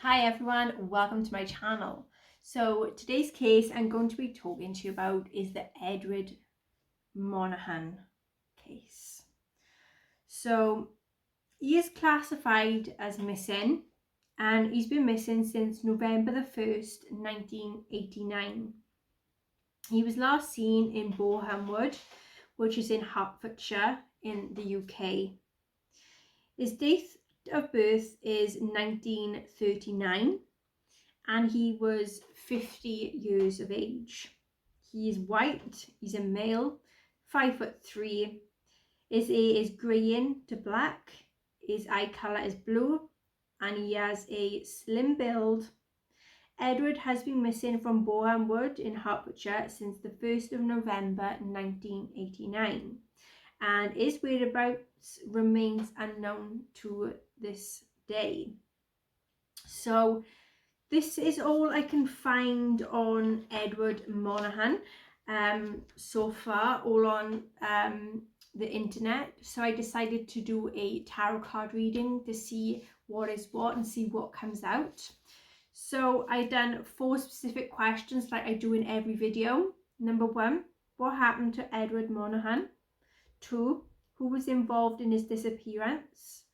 Hi everyone, welcome to my channel. So today's case I'm going to be talking to you about is the Edward Monahan case. So he is classified as missing and he's been missing since November the 1st, 1989. He was last seen in Monahan, which is in Hertfordshire in the UK. His date of birth is 1939. And he was 50 years of age. He is white, he's a male, 5'3". His hair is greying to black, his eye colour is blue, and he has a slim build. Edward has been missing from Monahan in Hertfordshire since the 1st of November 1989, and his whereabouts remains unknown to this day. So this is all I can find on Edward Monahan so far, all on the internet. So I decided to do a tarot card reading to see what is what and see what comes out. So I done 4 specific questions like I do in every video. Number 1, what happened to Edward Monahan? 2, who was involved in his disappearance?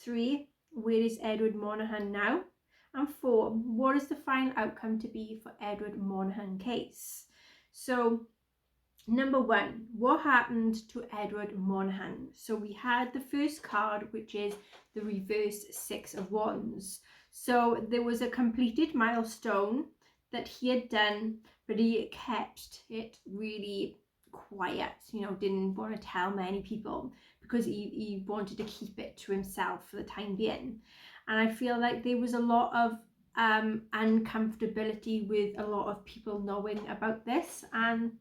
3, where is Edward Monahan now? And 4, what is the final outcome to be for Edward Monahan case? So number 1, what happened to Edward Monahan? So we had the first card, which is the reverse 6 of Wands. So there was a completed milestone that he had done, but he kept it really quiet, didn't want to tell many people because he wanted to keep it to himself for the time being. And I feel like there was a lot of uncomfortability with a lot of people knowing about this, and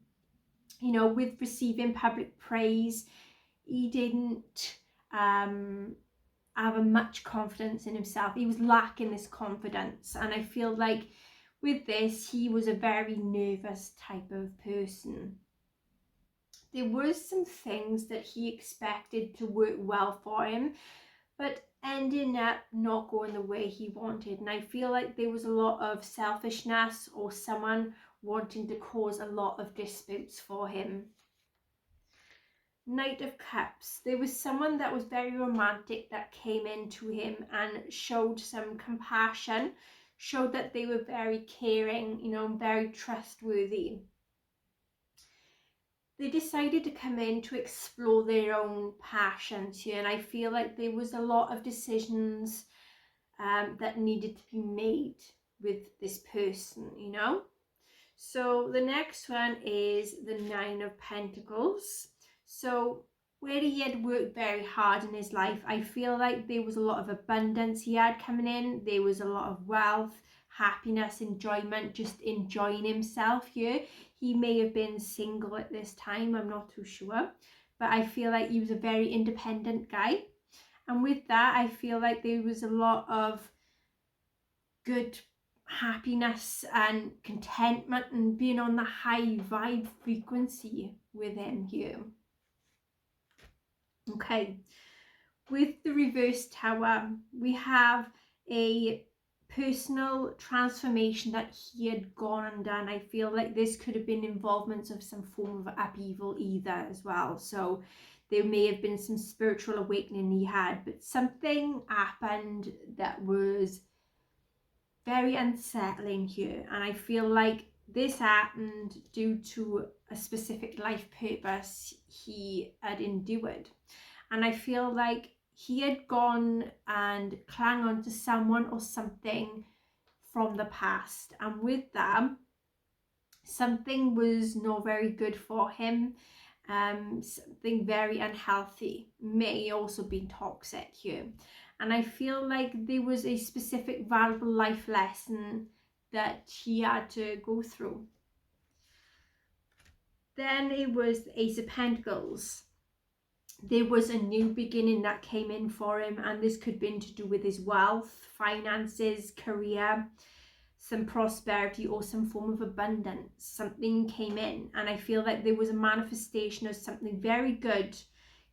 with receiving public praise, he didn't have much confidence in himself. He was lacking this confidence, and I feel like with this he was a very nervous type of person. There were some things that he expected to work well for him, but ending up not going the way he wanted. And I feel like there was a lot of selfishness or someone wanting to cause a lot of disputes for him. Knight of Cups. There was someone that was very romantic that came into him and showed some compassion, showed that they were very caring, very trustworthy. They decided to come in to explore their own passions here, and I feel like there was a lot of decisions that needed to be made with this person, So the next one is the 9 of Pentacles. So where he had worked very hard in his life, I feel like there was a lot of abundance he had coming in. There was a lot of wealth, happiness, enjoyment, just enjoying himself here. He may have been single at this time, I'm not too sure, but I feel like he was a very independent guy. And with that, I feel like there was a lot of good happiness and contentment and being on the high vibe frequency with him here. Okay, with the reverse tower, we have a personal transformation that he had gone and done. I feel like this could have been involvements of some form of upheaval either as well. So there may have been some spiritual awakening he had, but something happened that was very unsettling here. And I feel like this happened due to a specific life purpose he had endured. And I feel like he had gone and clung on to someone or something from the past, and with that something was not very good for him. Something very unhealthy, may also be toxic here. And I feel like there was a specific valuable life lesson that he had to go through. Then it was the Ace of Pentacles. There was a new beginning that came in for him, and this could have been to do with his wealth, finances, career, some prosperity, or some form of abundance. Something came in, and I feel like there was a manifestation of something very good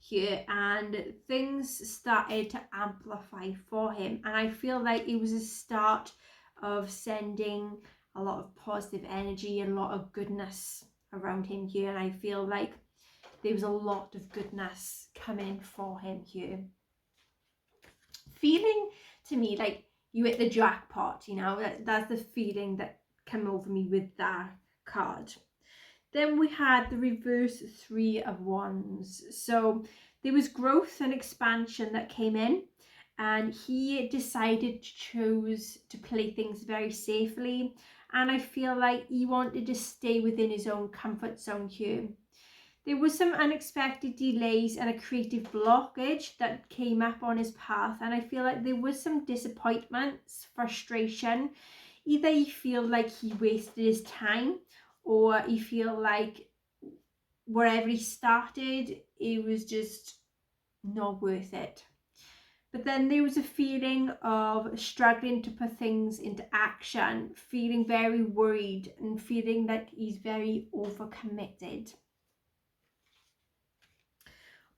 here, and things started to amplify for him, and I feel like it was a start of sending a lot of positive energy and a lot of goodness around him here, and I feel like there was a lot of goodness coming for him here. Feeling to me like you hit the jackpot, you know, that's the feeling that came over me with that card. Then we had the reverse Three of Wands. So there was growth and expansion that came in, and he decided to choose to play things very safely. And I feel like he wanted to stay within his own comfort zone here. There was some unexpected delays and a creative blockage that came up on his path, and I feel like there was some disappointments, frustration. Either you feel like he wasted his time, or you feel like wherever he started, it was just not worth it. But then there was a feeling of struggling to put things into action, feeling very worried and feeling that he's very overcommitted.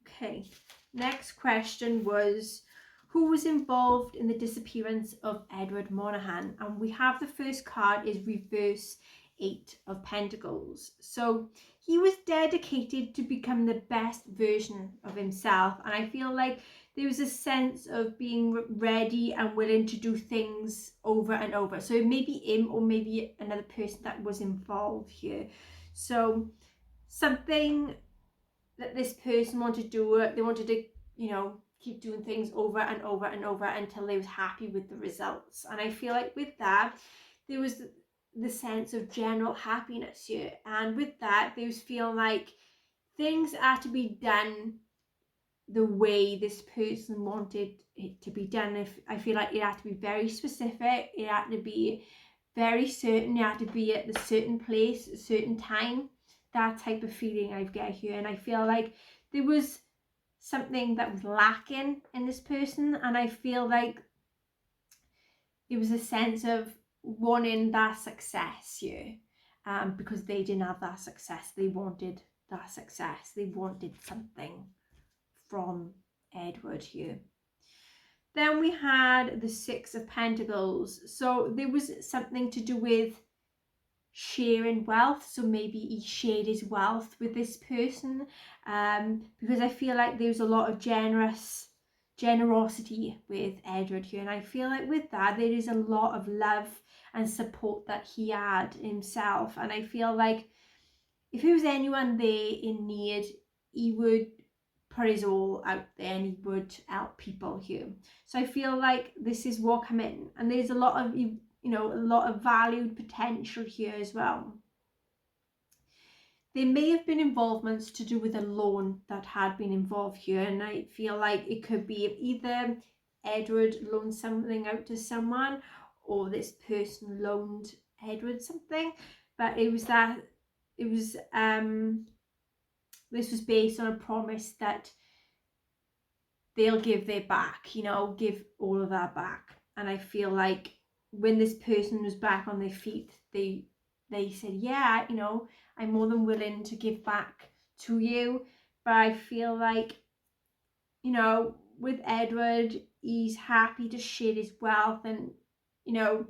Okay, next question was, who was involved in the disappearance of Edward Monahan? And we have the first card is reverse Eight of Pentacles. So he was dedicated to become the best version of himself, and I feel like there was a sense of being ready and willing to do things over and over. So maybe him or maybe another person that was involved here. So something that this person wanted to do, they wanted to, you know, keep doing things over and over and over until they was happy with the results. And I feel like with that, there was the sense of general happiness here. And with that, they was feeling like things had to be done the way this person wanted it to be done. If I feel like it had to be very specific, it had to be very certain, it had to be at the certain place, a certain time. That type of feeling I get here, and I feel like there was something that was lacking in this person, and I feel like it was a sense of wanting that success here, because they didn't have that success. They wanted that success. They wanted something from Edward here. Then we had the Six of Pentacles. So there was something to do with sharing wealth. So maybe he shared his wealth with this person, because I feel like there's a lot of generosity with Edward here, and I feel like with that there is a lot of love and support that he had himself, and I feel like if there was anyone there in need, he would put his all out there and he would help people here. So I feel like this is what come in, and there's a lot of, you know, a lot of valued potential here as well. There may have been involvements to do with a loan that had been involved here, and I feel like it could be either Edward loaned something out to someone, or this person loaned Edward something, but it was that it was this was based on a promise that they'll give their back, you know, give all of that back. And I feel like when this person was back on their feet, they said, yeah, you know, I'm more than willing to give back to you. But I feel like, you know, with Edward, he's happy to share his wealth, and, you know,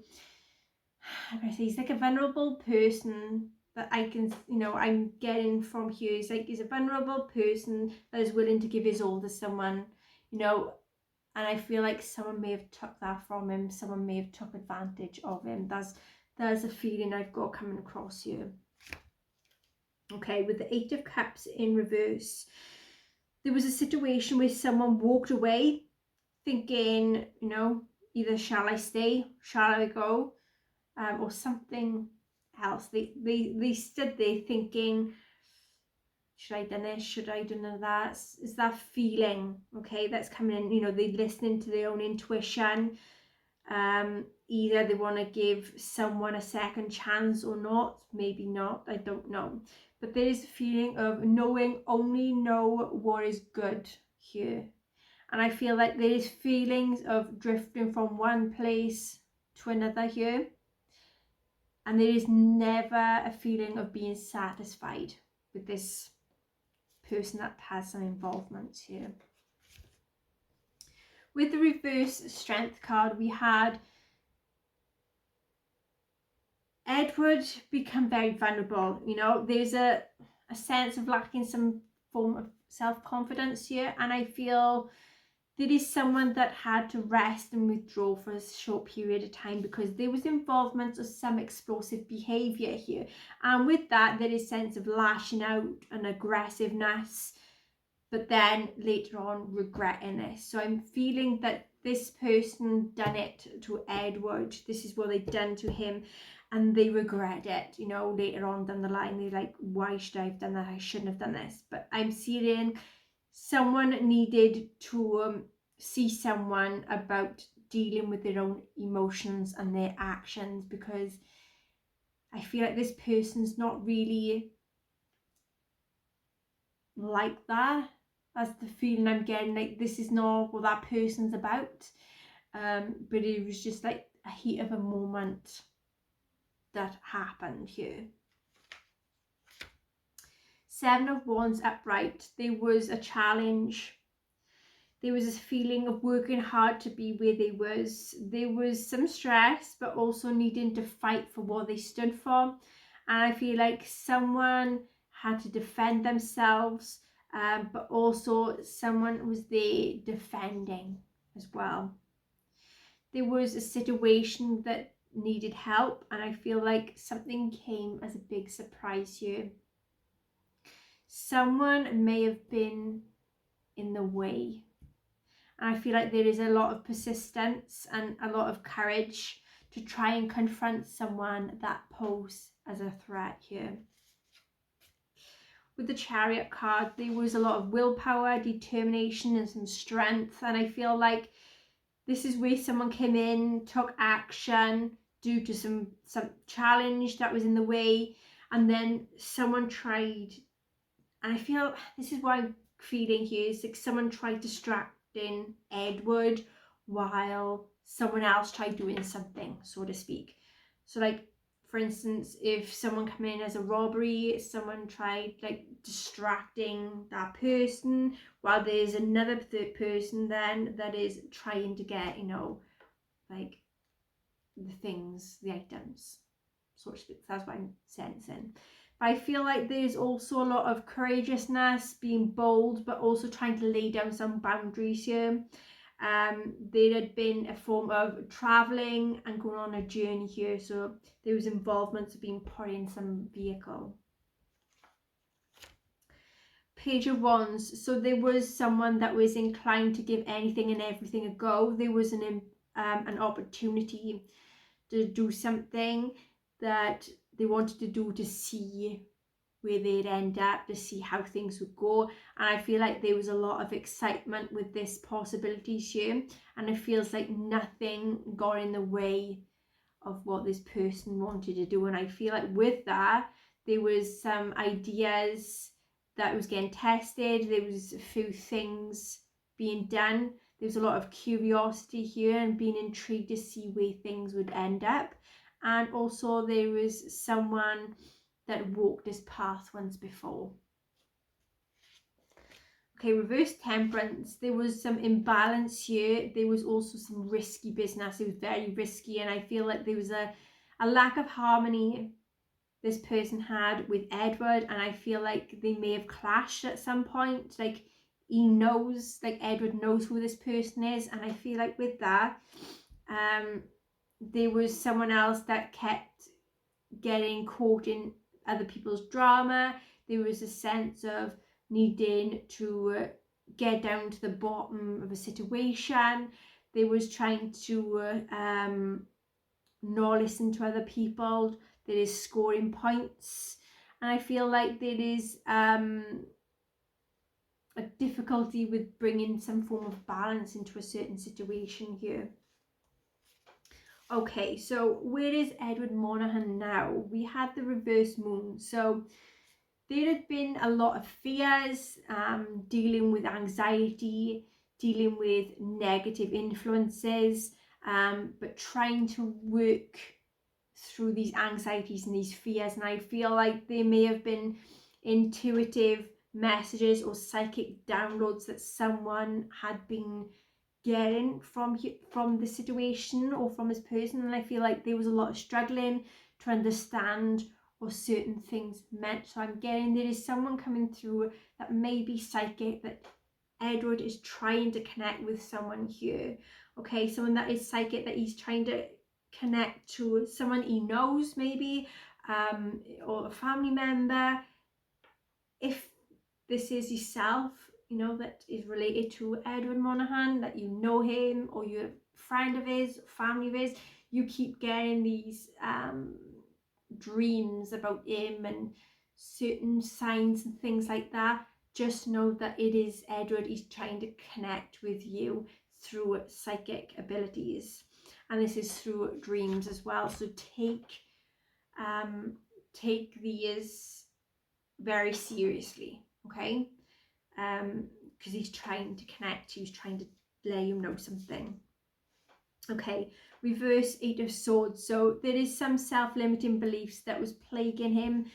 like I say, he's like a vulnerable person that I can, you know, I'm getting from here. He's like, he's a vulnerable person that is willing to give his all to someone, you know, and I feel like someone may have took that from him. Someone may have took advantage of him. That's a feeling I've got coming across here. Okay, with the Eight of Cups in reverse, there was a situation where someone walked away thinking, you know, either shall I stay, shall I go, or something else. They stood there thinking, should I do this, should I do that? Is that feeling, okay, that's coming in, you know, they're listening to their own intuition. Either they want to give someone a second chance or not, maybe not, I don't know. But there is a feeling of knowing, only know what is good here. And I feel like there is feelings of drifting from one place to another here. And there is never a feeling of being satisfied with this person that has some involvement here. With the reverse strength card, we had Edward become very vulnerable. You know, there's a sense of lacking some form of self-confidence here, and I feel there is someone that had to rest and withdraw for a short period of time because there was involvement of some explosive behaviour here, and with that there is a sense of lashing out and aggressiveness, but then later on regretting this. So I'm feeling that this person done it to Edward, this is what they've done to him, and they regret it, you know, later on down the line. They're like, why should I have done that? I shouldn't have done this. But I'm seeing someone needed to see someone about dealing with their own emotions and their actions, because I feel like this person's not really like that. That's the feeling I'm getting, like this is not what that person's about. But it was just like a heat of a moment that happened here. Seven of Wands upright. There was a challenge. There was this feeling of working hard to be where they was. There was some stress, but also needing to fight for what they stood for. And I feel like someone had to defend themselves, but also someone was there defending as well. There was a situation that needed help, and I feel like something came as a big surprise here. Someone may have been in the way, and I feel like there is a lot of persistence and a lot of courage to try and confront someone that poses as a threat here. With the Chariot card, there was a lot of willpower, determination and some strength, and I feel like this is where someone came in, took action due to some challenge that was in the way, and then someone tried, and I feel this is what I'm feeling here, is like someone tried distracting Edward while someone else tried doing something, so to speak. So like, for instance, if someone come in as a robbery, someone tried like distracting that person while there's another third person then that is trying to get, you know, like the things, the items, so to speak. That's what I'm sensing. But I feel like there's also a lot of courageousness, being bold, but also trying to lay down some boundaries here. There had been a form of traveling and going on a journey here, so there was involvement of being put in some vehicle. Page of Wands. So there was someone that was inclined to give anything and everything a go. There was an opportunity to do something that they wanted to do, to see where they'd end up, to see how things would go. And I feel like there was a lot of excitement with this possibility here, and it feels like nothing got in the way of what this person wanted to do. And I feel like with that there was some ideas that was getting tested, there was a few things being done, there was a lot of curiosity here and being intrigued to see where things would end up. And also there was someone that walked this path once before. Okay, reverse Temperance. There was some imbalance here. There was also some risky business. It was very risky, and I feel like there was a lack of harmony this person had with Edward, and I feel like they may have clashed at some point. Like he knows, like Edward knows who this person is, and I feel like with that, there was someone else that kept getting caught in other people's drama. There was a sense of needing to get down to the bottom of a situation. They was trying to not listen to other people. There is scoring points, and I feel like there is a difficulty with bringing some form of balance into a certain situation here. Okay, so where is Edward Monahan now? We had the reverse moon, so there had been a lot of fears, dealing with anxiety, dealing with negative influences, but trying to work through these anxieties and these fears. And I feel like there may have been intuitive messages or psychic downloads that someone had been getting from the situation or from this person, and I feel like there was a lot of struggling to understand what certain things meant. So I'm getting there is someone coming through that may be psychic, that Edward is trying to connect with someone here. Okay, someone that is psychic, that he's trying to connect to someone he knows, maybe, or a family member. If this is yourself, that is related to Edward Monahan, that you know him or you're a friend of his, family of his, you keep getting these dreams about him and certain signs and things like that, just know that it is Edward. He's trying to connect with you through psychic abilities, and this is through dreams as well. So take these very seriously, okay? Because he's trying to connect, he's trying to let you know something. Okay, reverse 8 of Swords. So there is some self-limiting beliefs that was plaguing him,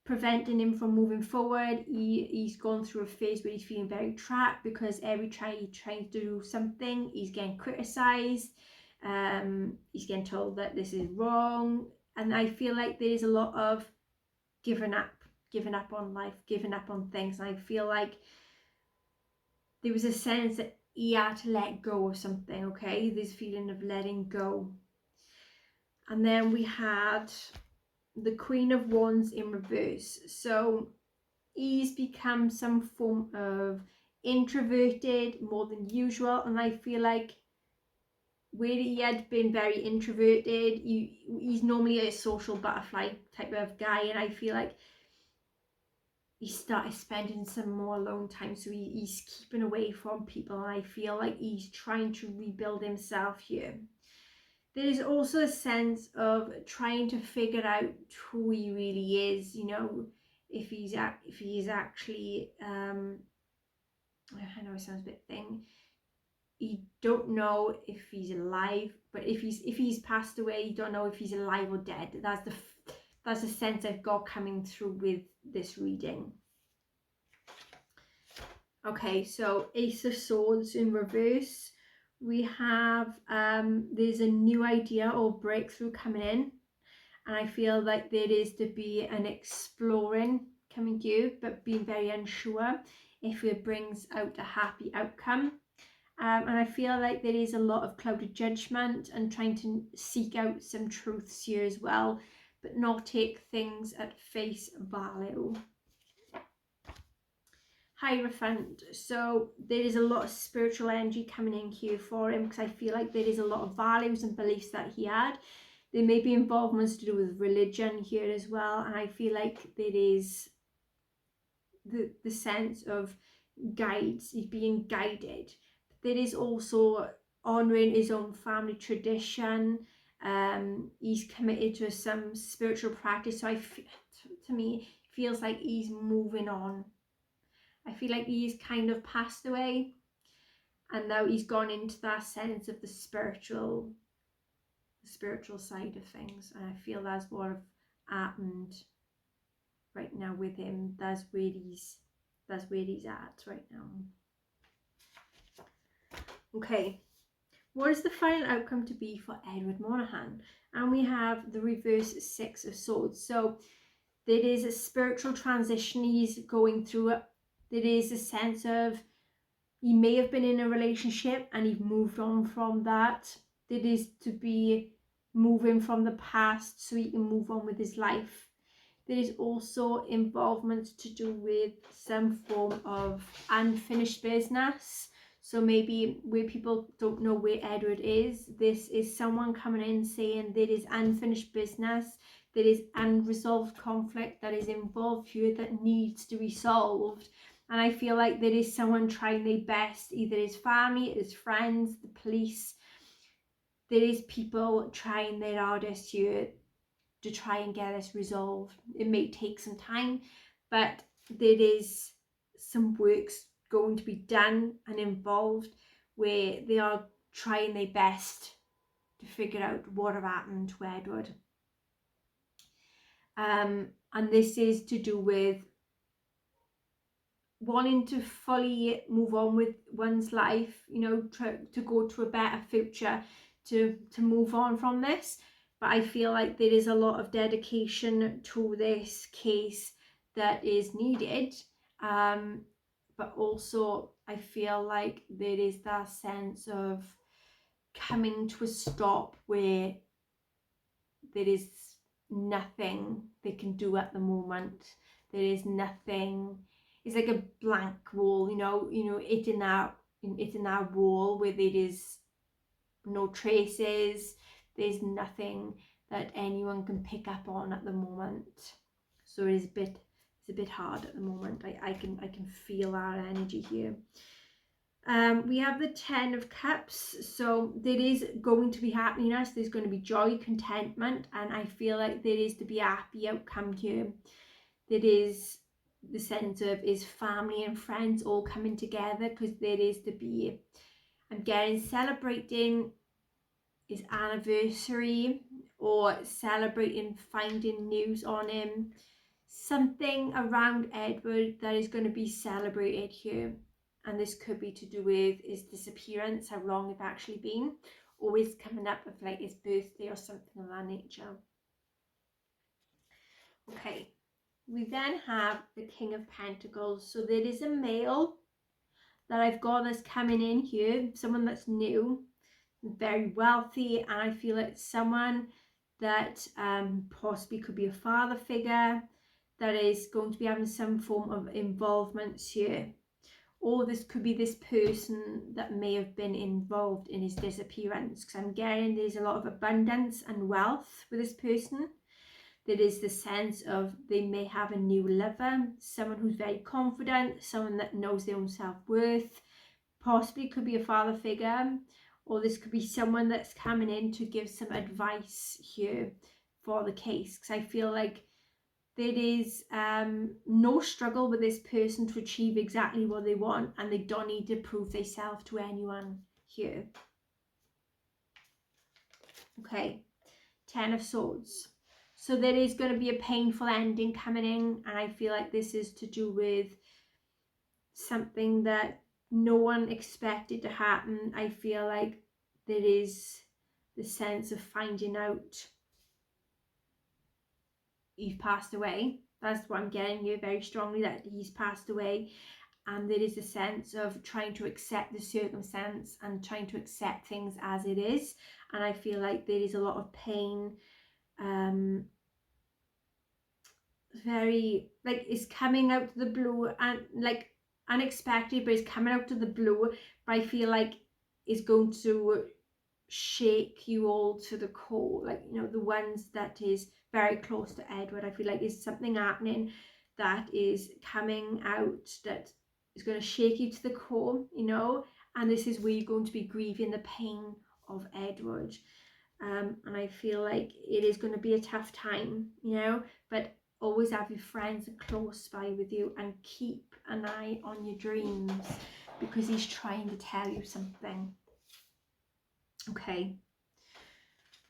preventing him from moving forward. He's gone through a phase where he's feeling very trapped, because every time he tries to do something, he's getting criticized. He's getting told that this is wrong, and I feel like there is a lot of giving up on life, giving up on things. And I feel like there was a sense that he had to let go of something, okay? This feeling of letting go. And then we had the Queen of Wands in reverse. So he's become some form of introverted more than usual, and I feel like where he had been very introverted, he's normally a social butterfly type of guy, and I feel like he started spending some more alone time, so he's keeping away from people, and I feel like he's trying to rebuild himself here. There is also a sense of trying to figure out who he really is, if he is actually I know it sounds a bit thing, you don't know if he's alive, but if he's passed away, you don't know if he's alive or dead. That's the sense I've got coming through with this reading. Okay, so Ace of Swords in reverse. We have there's a new idea or breakthrough coming in, and I feel like there is to be an exploring coming to you, but being very unsure if it brings out a happy outcome. And I feel like there is a lot of clouded judgment and trying to seek out some truths here as well, but not take things at face value. Hierophant. So there is a lot of spiritual energy coming in here for him, because I feel like there is a lot of values and beliefs that he had. There may be involvements to do with religion here as well, and I feel like there is the sense of guides, he's being guided. There is also honouring his own family tradition. He's committed to some spiritual practice, so to me it feels like he's moving on. I feel like he's kind of passed away, and now he's gone into that sense of the spiritual side of things, and I feel that's what have happened right now with him. That's where he's at right now. Okay, what is the final outcome to be for Edward Monahan? And we have the reverse 6 of Swords. So there is a spiritual transition he's going through. There is a sense of he may have been in a relationship and he's moved on from that. There is to be moving from the past so he can move on with his life. There is also involvement to do with some form of unfinished business. So maybe where people don't know where Edward is, this is someone coming in saying there is unfinished business, there is unresolved conflict that is involved here that needs to be solved. And I feel like there is someone trying their best, either his family, his friends, the police. There is people trying their hardest here to try and get this resolved. It may take some time, but there is some works going to be done and involved where they are trying their best to figure out what have happened to Edward. And this is to do with wanting to fully move on with one's life, you know, to go to a better future, to move on from this. But I feel like there is a lot of dedication to this case that is needed. But also I feel like there is that sense of coming to a stop where there is nothing they can do at the moment. There is nothing. It's like a blank wall, you know, hitting that wall where there is no traces. There's nothing that anyone can pick up on at the moment. So it's a bit hard at the moment. I can feel our energy here. We have the 10 of Cups, so there is going to be happiness, there's going to be joy, contentment, and I feel like there is to be a happy outcome here. There is the sense of is family and friends all coming together, because there is to be, I'm getting celebrating his anniversary or celebrating finding news on him. Something around Edward that is going to be celebrated here. And this could be to do with his disappearance, how long it's actually been, or he's coming up with like his birthday or something of that nature. Okay, we then have the King of Pentacles. So there is a male that I've got that's coming in here, someone that's new, very wealthy, and I feel it's someone that possibly could be a father figure that is going to be having some form of involvement here. Or this could be this person that may have been involved in his disappearance, because I'm getting there's a lot of abundance and wealth with this person. There is the sense of they may have a new lover, someone who's very confident, someone that knows their own self-worth, possibly could be a father figure, or this could be someone that's coming in to give some advice here for the case, because I feel like there is no struggle with this person to achieve exactly what they want, and they don't need to prove themselves to anyone here. Okay, 10 of Swords. So there is going to be a painful ending coming in, and I feel like this is to do with something that no one expected to happen. I feel like there is the sense of finding out you've passed away. That's what I'm getting here very strongly, that he's passed away. And there is a sense of trying to accept the circumstance and trying to accept things as it is. And I feel like there is a lot of pain, very, like, it's coming out of the blue and like unexpected, but it's coming out of the blue. But I feel like it's going to shake you all to the core, like, you know, the ones that is very close to Edward. I feel like there's something happening that is coming out that is going to shake you to the core, you know, and this is where you're going to be grieving the pain of Edward. And I feel like it is going to be a tough time, you know, but always have your friends close by with you and keep an eye on your dreams, because he's trying to tell you something. Okay,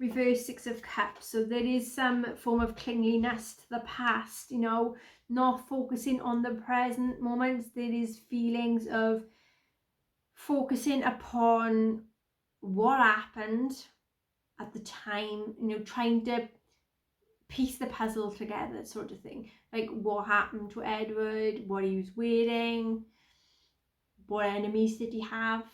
reverse 6 of Cups. So there is some form of clinginess to the past, you know, not focusing on the present moments. There is feelings of focusing upon what happened at the time, you know, trying to piece the puzzle together, sort of thing. Like, what happened to Edward, what he was wearing, what enemies did he have,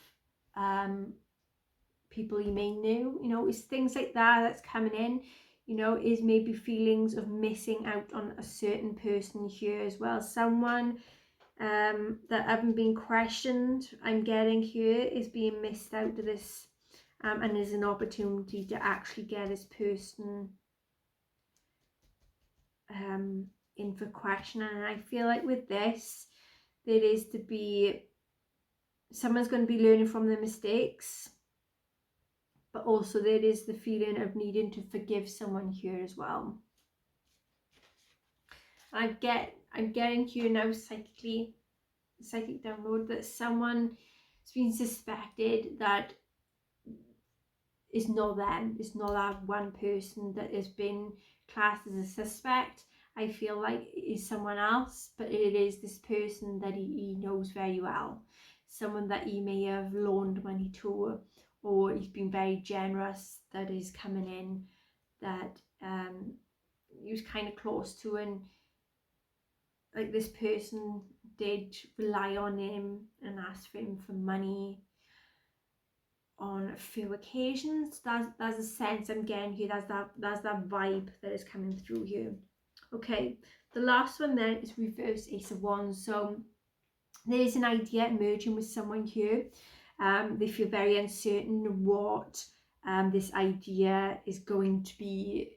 people he may know, you know, it's things like that that's coming in, you know, is maybe feelings of missing out on a certain person here as well. Someone that haven't been questioned, I'm getting here, is being missed out of this, and there's an opportunity to actually get this person in for questioning. And I feel like with this, there is to be, someone's going to be learning from their mistakes, but also there is the feeling of needing to forgive someone here as well. I'm getting here now psychic download, that someone has been suspected that is not them. It's not that one person that has been classed as a suspect. I feel like is someone else, but it is this person that he knows very well. Someone that he may have loaned money to, or he's been very generous, that is coming in, that he was kind of close to, and like this person did rely on him and ask for him for money on a few occasions. That's a sense I'm getting here. That's that vibe that is coming through here. Okay, the last one then is reverse Ace of Wands. So there is an idea emerging with someone here. They feel very uncertain what this idea is going to be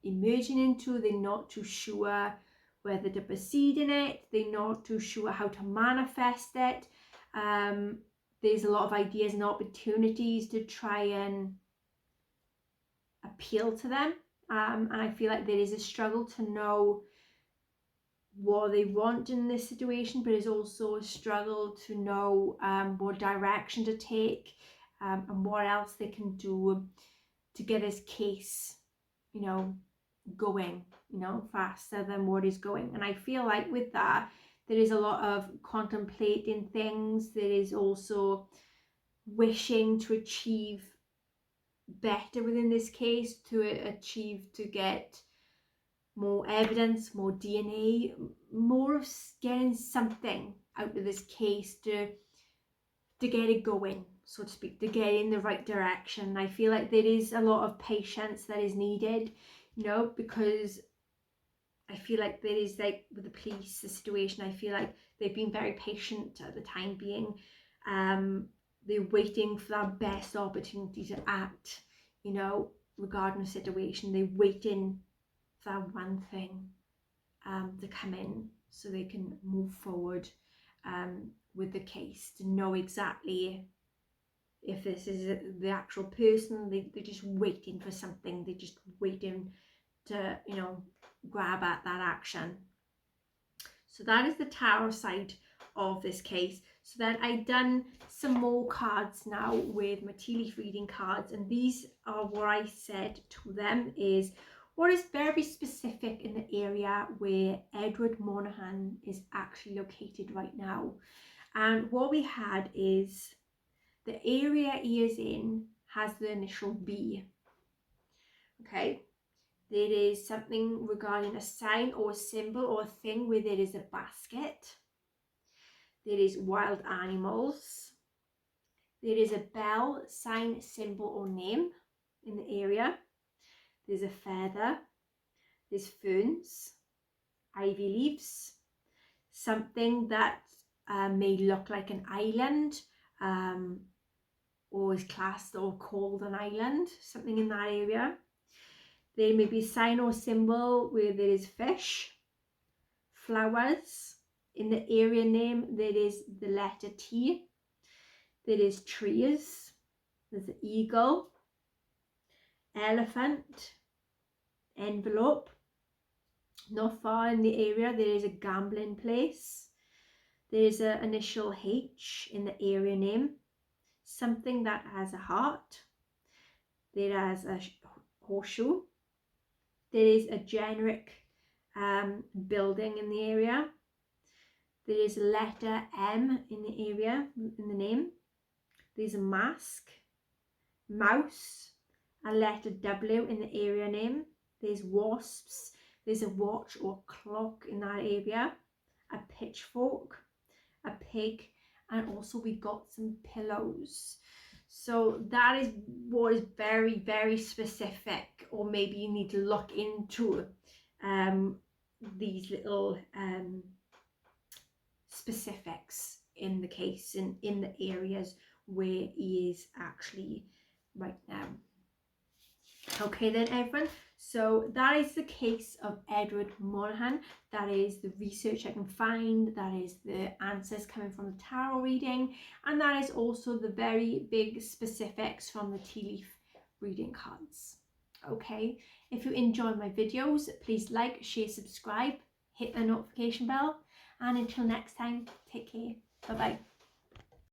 emerging into. They're not too sure whether to proceed in it. They're not too sure how to manifest it. There's a lot of ideas and opportunities to try and appeal to them. And I feel like there is a struggle to know what they want in this situation, but it's also a struggle to know what direction to take, and what else they can do to get this case, going, faster than what is going. And I feel like with that, there is a lot of contemplating things. There is also wishing to achieve better within this case, to get more evidence, more DNA, more of getting something out of this case to get it going, so to speak, to get in the right direction. I feel like there is a lot of patience that is needed, because I feel like there is, like with the police, the situation, I feel like they've been very patient at the time being. They're waiting for that best opportunity to act, regarding the situation. They're waiting for that one thing to come in so they can move forward with the case, to know exactly if this is the actual person. They're just waiting for something. They're just waiting to, grab at that action. So that is the tarot side of this case. So then I've done some more cards now with my tea leaf reading cards, and these are what I said to them is what is very specific in the area where Edward Monahan is actually located right now. And what we had is the area he is in has the initial B. Okay, there is something regarding a sign or a symbol or a thing where there is a basket. There is wild animals. There is a bell, sign, symbol or name in the area. There's a feather. There's ferns, ivy leaves, something that may look like an island, or is classed or called an island, something in that area. There may be a sign or symbol where there is fish, flowers. In the area name, there is the letter T. There is trees. There's an eagle, elephant, envelope. Not far in the area, there is a gambling place. There is an initial H in the area name. Something that has a heart. There is a horseshoe. There is a generic building in the area. There is a letter M in the area, in the name. There's a mask, mouse, a letter W in the area name. There's wasps. There's a watch or clock in that area. A pitchfork, a pig, and also we got some pillows. So that is what is very, very specific, or maybe you need to look into these little specifics in the case and in the areas where he is actually right now. Okay then everyone, so that is the case of Edward Monahan. That is the research I can find, that is the answers coming from the tarot reading, and that is also the very big specifics from the tea leaf reading cards. Okay, if you enjoy my videos, please like, share, subscribe, hit the notification bell, and until next time, take care. Bye bye.